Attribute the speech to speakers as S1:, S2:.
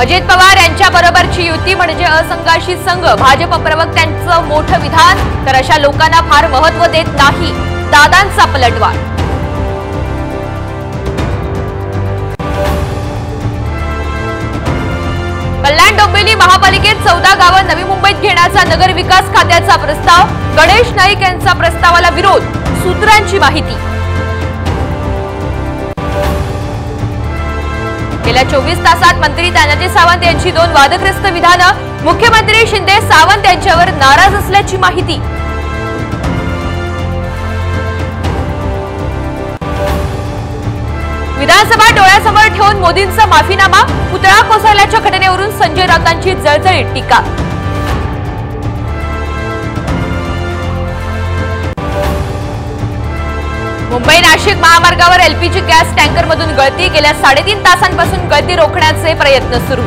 S1: अजित पवार यांच्या बरोबरची युती म्हणजे असंघाशी संघ, भाजप प्रवक्त्यांचं मोठं विधान. तर अशा लोकांना फार महत्त्व देत नाही, दादांचा पलटवार. कल्याण डोंबिवली महापालिकेत 14 गावं नवी मुंबईत घेण्याचा नगर विकास खात्याचा प्रस्ताव. गणेश नाईक यांचा प्रस्तावाला विरोध, सूत्रांची माहिती. गेल्या 24 तासात मंत्री तानाजी सावंत यांची 2 वादग्रस्त विधानं. मुख्यमंत्री शिंदे सावंत यांच्यावर नाराज असल्याची माहिती. विधानसभा डोळ्यासमोर ठेवून मोदींचा माफीनामा. पुतळा कोसळल्याच्या घटनेवरून संजय राऊतांची जळजळीत टीका. मुंबई नाशिक महामार्गावर एलपीजी गॅस टँकरमधून गळती. गेल्या 3.5 तासांपासून गळती रोखण्याचे प्रयत्न सुरू.